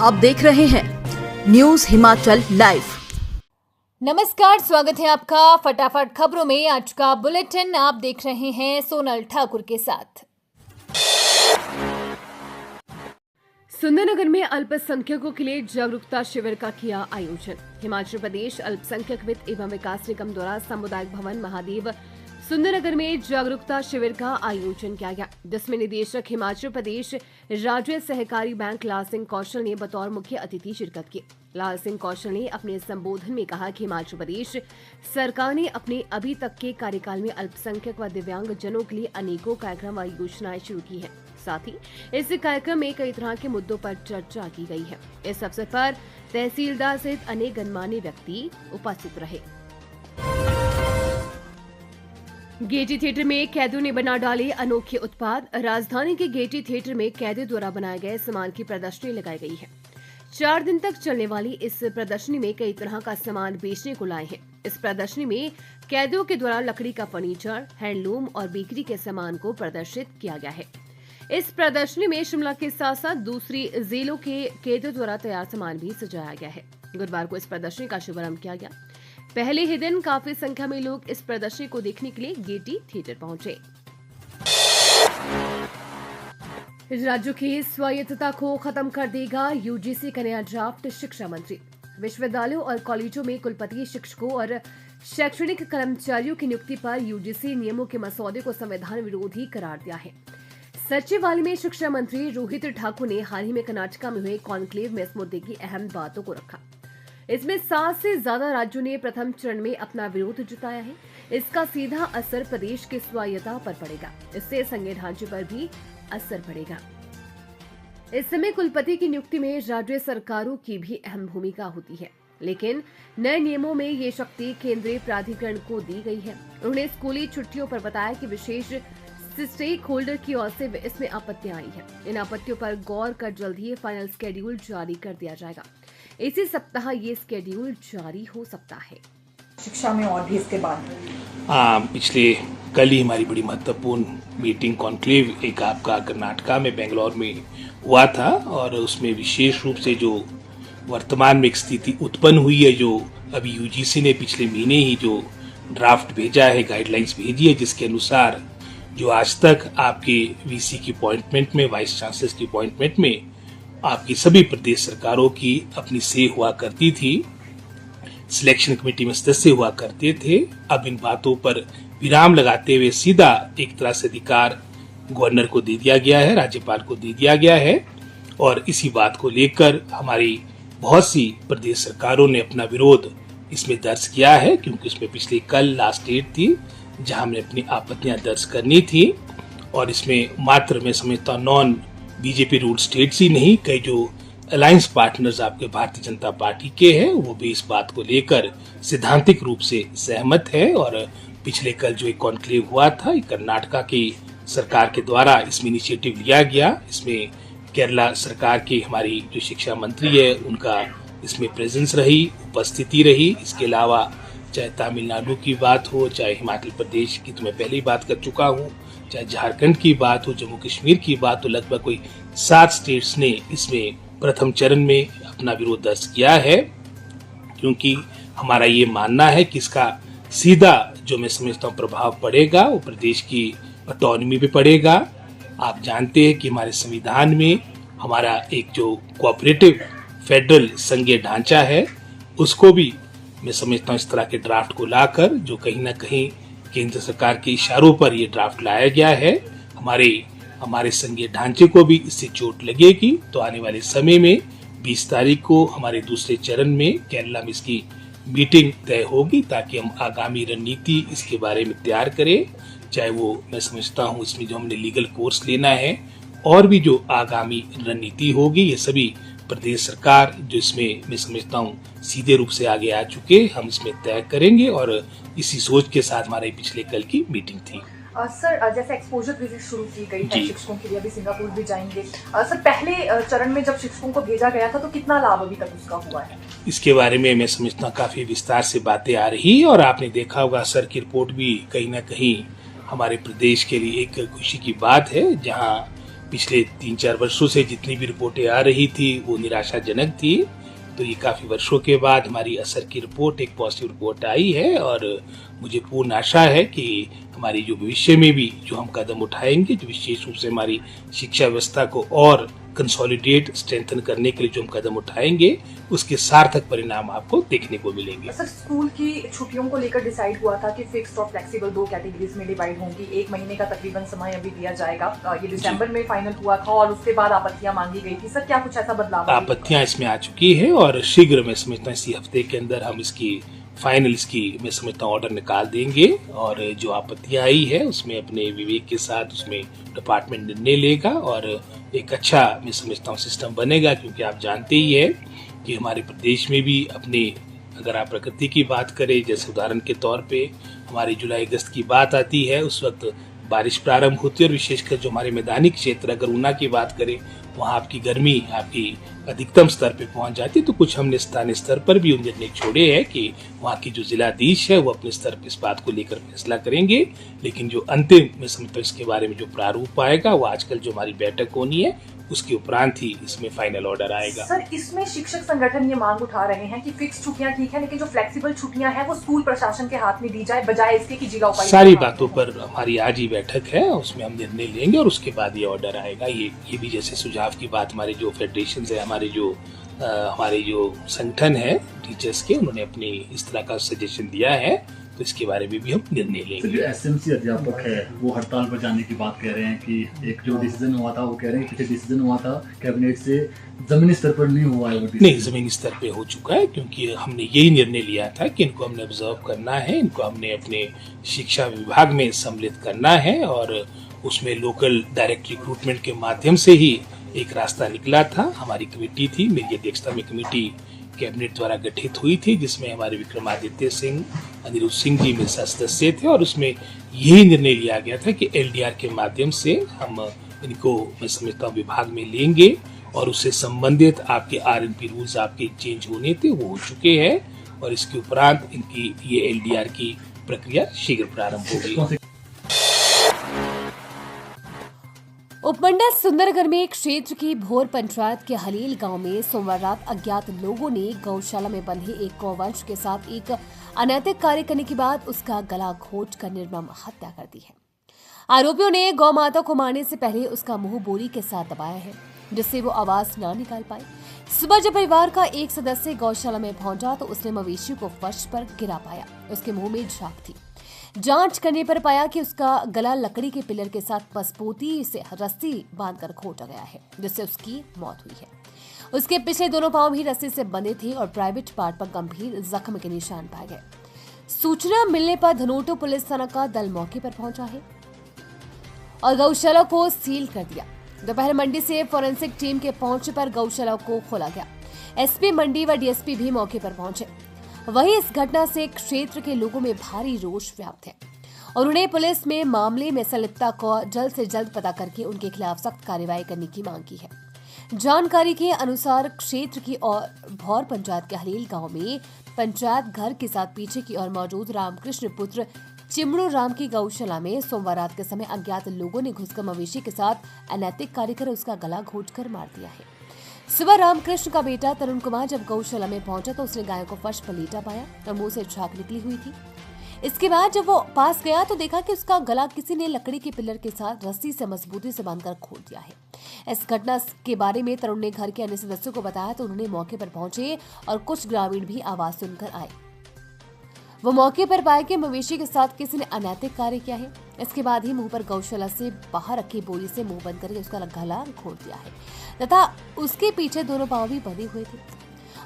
आप देख रहे हैं न्यूज हिमाचल लाइव। नमस्कार, स्वागत है आपका फटाफट खबरों में। आज का बुलेटिन आप देख रहे हैं सोनल ठाकुर के साथ। सुंदरनगर में अल्पसंख्यकों के लिए जागरूकता शिविर का किया आयोजन। हिमाचल प्रदेश अल्पसंख्यक वित्त एवं विकास निगम द्वारा सामुदायिक भवन महादेव सुंदरनगर में जागरूकता शिविर का आयोजन किया गया, जिसमें निदेशक हिमाचल प्रदेश राज्य सहकारी बैंक लाल सिंह कौशल ने बतौर मुख्य अतिथि शिरकत की। लाल सिंह कौशल ने अपने संबोधन में कहा कि हिमाचल प्रदेश सरकार ने अपने अभी तक के कार्यकाल में अल्पसंख्यक व दिव्यांग जनों के लिए अनेकों कार्यक्रम व योजनाएं शुरू की हैं। साथ ही इस कार्यक्रम में कई तरह के मुद्दों पर चर्चा की गई है। इस अवसर पर तहसीलदार सहित अनेक गणमान्य व्यक्ति उपस्थित रहे। गेयटी थिएटर में कैदियों ने बना डाले अनोखे उत्पाद। राजधानी के गेयटी थिएटर में कैदियों द्वारा बनाए गए सामान की प्रदर्शनी लगाई गई है। 4 दिन तक चलने वाली इस प्रदर्शनी में कई तरह का सामान बेचने को लाए हैं। इस प्रदर्शनी में कैदियों के द्वारा लकड़ी का फर्नीचर, हैंडलूम और बेकरी के सामान को प्रदर्शित किया गया है। इस प्रदर्शनी में शिमला के साथ साथ दूसरी जेलों के कैदियों द्वारा तैयार सामान भी सजाया गया है। गुरुवार को इस प्रदर्शनी का शुभारंभ किया गया। पहले ही दिन काफी संख्या में लोग इस प्रदर्शनी को देखने के लिए गेयटी थिएटर पहुंचे। राज्यों की स्वायत्तता को खत्म कर देगा यूजीसी का नया ड्राफ्ट। शिक्षा मंत्री विश्वविद्यालयों और कॉलेजों में कुलपति, शिक्षकों और शैक्षणिक कर्मचारियों की नियुक्ति पर यूजीसी नियमों के मसौदे को संविधान विरोधी करार दिया है। सचिवालय में शिक्षा मंत्री रोहित ठाकुर ने हाल ही में कर्नाटक में हुए कॉन्क्लेव में इस मुद्दे की अहम बातों को रखा। इसमें 7 से ज्यादा राज्यों ने प्रथम चरण में अपना विरोध जताया है। इसका सीधा असर प्रदेश की स्वायत्तता पर पड़ेगा। इससे संघीय ढांचे पर भी असर पड़ेगा। इस समय कुलपति की नियुक्ति में राज्य सरकारों की भी अहम भूमिका होती है, लेकिन नए नियमों में ये शक्ति केंद्रीय प्राधिकरण को दी गई है। उन्होंने स्कूली छुट्टियों पर बताया कि विशेष स्टेक होल्डर की ओर से इसमें आपत्तियां आई है। इन आपत्तियों पर गौर कर जल्द ही फाइनल स्केड्यूल जारी कर दिया जाएगा। इसी सप्ताह ये स्केड्यूल जारी हो सकता है। शिक्षा में और भी इसके बाद पिछले कल ही हमारी बड़ी महत्वपूर्ण मीटिंग कॉन्क्लेव एक आपका कर्नाटक में बेंगलोर में हुआ था, और उसमें विशेष रूप से जो वर्तमान में एक स्थिति उत्पन्न हुई है, जो अभी यूजीसी ने पिछले महीने ही जो ड्राफ्ट भेजा है, गाइडलाइंस भेजी है, जिसके अनुसार जो आज तक आपके वीसी की अपॉइंटमेंट में, वाइस चांसलर की अपॉइंटमेंट में आपकी सभी प्रदेश सरकारों की अपनी से हुआ करती थी, सिलेक्शन कमेटी में सदस्य हुआ करते थे। अब इन बातों पर विराम लगाते हुए सीधा एक तरह से अधिकार गवर्नर को दे दिया गया है, राज्यपाल को दे दिया गया है, और इसी बात को लेकर हमारी बहुत सी प्रदेश सरकारों ने अपना विरोध इसमें दर्ज किया है, क्योंकि इसमें पिछले कल लास्ट डेट थी जहां हमने अपनी आपत्तियां दर्ज करनी थी। और इसमें मात्र मैं समझता नॉन बीजेपी रूल स्टेट्स ही नहीं, कई जो अलायंस पार्टनर्स आपके भारतीय जनता पार्टी के हैं, वो भी इस बात को लेकर सैद्धांतिक रूप से सहमत है। और पिछले कल जो एक कॉन्क्लेव हुआ था, कर्नाटक की सरकार के द्वारा इसमें इनिशिएटिव लिया गया। इसमें केरला सरकार की हमारी जो शिक्षा मंत्री है, उनका इसमें प्रेजेंस रही, उपस्थिति रही। इसके अलावा चाहे तमिलनाडु की बात हो, चाहे हिमाचल प्रदेश की तो मैं पहले ही बात कर चुका हूँ, चाहे झारखंड की बात हो, जम्मू कश्मीर की बात हो, लगभग कोई 7 स्टेट्स ने इसमें प्रथम चरण में अपना विरोध दर्ज किया है, क्योंकि हमारा ये मानना है कि इसका सीधा जो मैं समझता हूँ प्रभाव पड़ेगा वो प्रदेश की ऑटोनॉमी पे पड़ेगा। आप जानते हैं कि हमारे संविधान में हमारा एक जो कोऑपरेटिव फेडरल संघीय ढांचा है, उसको भी मैं समझता हूँ इस तरह के ड्राफ्ट को लाकर, जो कहीं ना कहीं केंद्र सरकार के इशारों पर यह ड्राफ्ट लाया गया है, हमारे संघीय ढांचे को भी इससे चोट लगेगी। तो आने वाले समय में 20 तारीख को हमारे दूसरे चरण में केरला में इसकी मीटिंग तय होगी, ताकि हम आगामी रणनीति इसके बारे में तैयार करें। चाहे वो मैं समझता हूँ इसमें जो हमने लीगल कोर्स लेना है, और भी जो आगामी रणनीति होगी, ये सभी प्रदेश सरकार जो इसमें मैं समझता हूँ सीधे रूप से आगे आ चुके, हम इसमें तय करेंगे। और इसी सोच के साथ हमारे पिछले कल की मीटिंग थी। सर, जैसे एक्सपोजर विजिट शुरू की गई है शिक्षकों के लिए, अभी सिंगापुर भी जाएंगे। सर, पहले चरण में जब शिक्षकों को भेजा गया था तो कितना लाभ अभी तक उसका हुआ है? इसके बारे में मैं समझता हूँ काफी विस्तार से बातें आ रही, और आपने देखा होगा सर की रिपोर्ट भी कहीं ना कहीं हमारे प्रदेश के लिए एक खुशी की बात है, जहाँ पिछले 3-4 वर्षों से जितनी भी रिपोर्टें आ रही थी वो निराशाजनक थी। तो ये काफ़ी वर्षों के बाद हमारी असर की रिपोर्ट, एक पॉजिटिव रिपोर्ट आई है और मुझे पूर्ण आशा है कि हमारी जो भविष्य में भी जो हम कदम उठाएंगे, जो विशेष रूप से हमारी शिक्षा व्यवस्था को और कंसोलिडेट, स्ट्रेंथन करने के लिए जो हम कदम उठाएंगे, उसके सार्थक परिणाम आपको देखने को मिलेंगे। सर, स्कूल की छुट्टियों को लेकर डिसाइड हुआ था कि फिक्स्ड और फ्लेक्सिबल 2 कैटेगरीज में डिवाइड होंगी। 1 महीने का तकरीबन समय अभी दिया जाएगा। ये दिसंबर में फाइनल हुआ था और उसके बाद आपत्तियां मांगी गई थी। सर, क्या कुछ ऐसा बदलाव? आपत्तियां इसमें आ चुकी है और शीघ्र मैं समझता हूँ इसी हफ्ते के अंदर हम इसकी मैं समझता हूँ ऑर्डर निकाल देंगे और जो आपत्तियां आई है उसमें अपने विवेक के साथ उसमें डिपार्टमेंट निर्णय लेगा और एक अच्छा मैं समझता हूँ सिस्टम बनेगा, क्योंकि आप जानते ही है कि हमारे प्रदेश में भी अपने, अगर आप प्रकृति की बात करें, जैसे उदाहरण के तौर पे हमारी जुलाई अगस्त की बात आती है, उस वक्त बारिश प्रारंभ होती है और विशेषकर जो हमारे मैदानी क्षेत्र, अगर ऊना की बात करें, वहाँ आपकी गर्मी आपकी अधिकतम स्तर पे पहुंच जाती है। तो कुछ हमने स्थानीय स्तर पर भी निर्णय छोड़े हैं कि वहाँ की जो जिलाधीश है वो अपने स्तर पर इस बात को लेकर फैसला करेंगे, लेकिन जो अंतिम मैं समझता हूँ इसके बारे में जो प्रारूप आएगा वो आजकल जो हमारी बैठक होनी है उसके उपरांत ही इसमें फाइनल ऑर्डर आएगा। सर, इसमें शिक्षक संगठन ये मांग उठा रहे हैं कि फिक्स छुट्टियां ठीक है, लेकिन जो फ्लेक्सिबल छुट्टियां हैं वो स्कूल प्रशासन के हाथ में दी जाए, बजाय इसके कि जिला उपायुक्त। सारी बातों पर हमारी आज ही बैठक है, उसमें हम निर्णय लेंगे और उसके बाद ये ऑर्डर आएगा। ये भी जैसे सुझाव की बात हमारे जो फेडरेशन है, हमारे जो संगठन है टीचर्स के, उन्होंने अपने इस तरह का सजेशन दिया है, तो इसके बारे में भी हम निर्णय लेंगे। जो एसएमसी अध्यापक है वो हड़ताल पर जाने की बात कह रहे हैं कि एक जो डिसीजन हुआ था वो कह रहे हैं कि डिसीजन हुआ था कैबिनेट से, जमीनी स्तर पर नहीं हुआ है वो डिसीजन। नहीं, जमीनी स्तर पे हो चुका है, क्योंकि हमने यही निर्णय लिया था कि इनको हमने ऑब्जर्व करना है, इनको हमने अपने शिक्षा विभाग में सम्मिलित करना है और उसमें लोकल डायरेक्ट रिक्रूटमेंट के माध्यम से ही एक रास्ता निकला था। हमारी कमेटी थी, मेरी अध्यक्षता में कमेटी कैबिनेट द्वारा गठित हुई थी, जिसमें हमारे विक्रमादित्य सिंह, अनिरुद्ध सिंह जी में सदस्य थे और उसमें यही निर्णय लिया गया था कि एलडीआर के माध्यम से हम इनको मैं समझता हूँ विभाग में लेंगे और उससे संबंधित आपके आरएनपी रूल्स आपके चेंज होने थे, वो हो चुके हैं और इसके उपरांत इनकी ये एलडीआर की प्रक्रिया शीघ्र प्रारंभ होगी। उपमंडल सुंदरगढ़ में क्षेत्र की भोर पंचायत के हलील गांव में सोमवार रात अज्ञात लोगों ने गौशाला में बंधे एक गौवंश के साथ एक अनैतिक कार्य करने के बाद उसका गला घोंट कर निर्मम हत्या कर दी है। आरोपियों ने गौ माता को मारने से पहले उसका मुंह बोरी के साथ दबाया है, जिससे वो आवाज ना निकाल पाई। सुबह जब परिवार का एक सदस्य गौशाला में पहुंचा तो उसने मवेशी को फर्श पर गिरा पाया। उसके मुंह में झाग थी। जांच करने पर पाया कि उसका गला लकड़ी के पिलर के साथ मजबूती से रस्सी बांधकर घोंटा गया है, जिससे उसकी मौत हुई है। उसके पिछले दोनों पांव भी रस्सी से बंधे थे और प्राइवेट पार्ट पर गंभीर जख्म के निशान पाए गए। सूचना मिलने पर धनोटो पुलिस थाना का दल मौके पर पहुंचा है और गौशाला को सील कर दिया। दोपहर मंडी से फोरेंसिक टीम के पहुंचने पर गौशाला को खोला गया। एसपी मंडी व डीएसपी भी मौके पर पहुंचे। वहीं इस घटना से क्षेत्र के लोगों में भारी रोष व्याप्त है और उन्होंने पुलिस में मामले में संलिप्तता को जल्द से जल्द पता करके उनके खिलाफ सख्त कार्रवाई करने की मांग की है। जानकारी के अनुसार क्षेत्र की और भौर पंचायत के हलील गांव में पंचायत घर के साथ पीछे की ओर मौजूद रामकृष्ण पुत्र चिमड़ू राम की गौशाला में सोमवार रात के समय अज्ञात लोगों ने घुसकर मवेशी के साथ अनैतिक कार्य कर उसका गला घोंटकर मार दिया है। सुबह रामकृष्ण का बेटा तरुण कुमार जब गौशाला में पहुंचा तो उसने गाय को फर्श पर लेटा पाया और मुंह से झाग निकली हुई थी। इसके बाद जब वो पास गया तो देखा कि उसका गला किसी ने लकड़ी के पिलर के साथ रस्सी से मजबूती से बांधकर खोल दिया है। इस घटना के बारे में तरुण ने घर के अन्य सदस्यों को बताया तो उन्होंने मौके पर पहुंचे और कुछ ग्रामीण भी आवाज सुनकर आए। वो मौके पर पाए कि मवेशी के साथ किसी ने अनैतिक कार्य किया है। इसके बाद ही मुंह पर गौशाला से बाहर रखी बोरी से मुंह बंद करके उसका गला घोंट दिया है तथा उसके पीछे दोनों पांव भी बंधे हुए थे।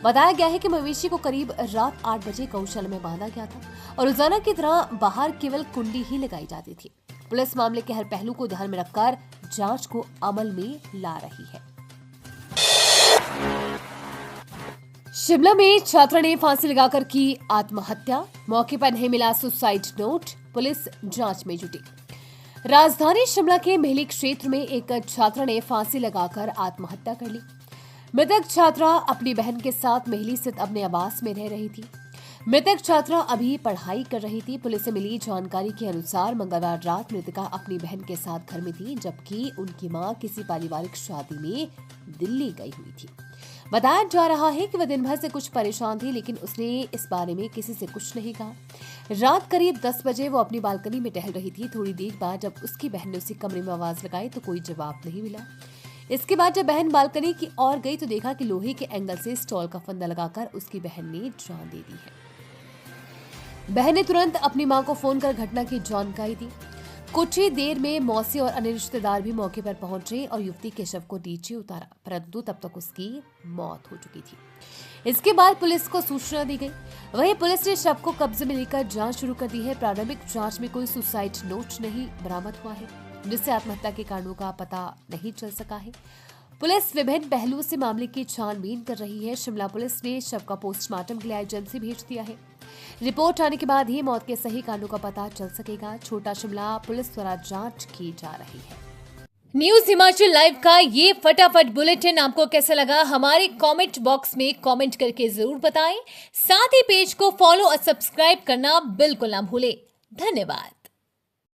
बताया गया है कि मवेशी को करीब रात 8 बजे गौशाला में बांधा गया था और रोजाना की तरह बाहर केवल कुंडी ही लगाई जाती थी। पुलिस मामले के हर पहलू को ध्यान में रखकर जांच को अमल में ला रही है। शिमला में छात्रा ने फांसी लगाकर की आत्महत्या, मौके पर नहीं मिला सुसाइड नोट, पुलिस जांच में जुटी। राजधानी शिमला के मेहली क्षेत्र में एक छात्रा ने फांसी लगाकर आत्महत्या कर ली। मृतक छात्रा अपनी बहन के साथ मेहली स्थित अपने आवास में रह रही थी। मृतक छात्रा अभी पढ़ाई कर रही थी। पुलिस से मिली जानकारी के अनुसार मंगलवार रात मृतका अपनी बहन के साथ घर में थी, जबकि उनकी मां किसी पारिवारिक शादी में दिल्ली गई हुई थी। बताया जा रहा है कि वह दिन भर से कुछ परेशान थी, लेकिन उसने इस बारे में किसी से कुछ नहीं कहा। रात करीब 10 बजे वो अपनी बालकनी में टहल रही थी। थोड़ी देर बाद जब उसकी बहन ने उसी कमरे में आवाज लगाई तो कोई जवाब नहीं मिला। इसके बाद जब बहन बालकनी की ओर गई तो देखा कि लोहे के एंगल से स्टॉल का फंदा लगाकर उसकी बहन ने जान दे दी है। बहन ने तुरंत अपनी मां को फोन कर घटना की जानकारी दी। कुछ ही देर में मौसी और अन्य रिश्तेदार भी मौके पर पहुंचे और युवती के शव को नीचे उतारा, परंतु तब तक उसकी मौत हो चुकी थी। इसके बाद पुलिस को सूचना दी गई। वहीं पुलिस ने शव को कब्जे में लेकर जांच शुरू कर दी है। प्रारंभिक जांच में कोई सुसाइड नोट नहीं बरामद हुआ है, जिससे आत्महत्या के कारणों का पता नहीं चल सका है। पुलिस विभिन्न पहलुओं से मामले की छानबीन कर रही है। शिमला पुलिस ने शव का पोस्टमार्टम के लिए एजेंसी भेज दिया है। रिपोर्ट आने के बाद ही मौत के सही कारणों का पता चल सकेगा। छोटा शिमला पुलिस द्वारा जांच की जा रही है। न्यूज हिमाचल लाइव का ये फटाफट बुलेटिन आपको कैसा लगा, हमारे कमेंट बॉक्स में कमेंट करके जरूर बताएं। साथ ही पेज को फॉलो और सब्सक्राइब करना बिल्कुल ना भूलें। धन्यवाद।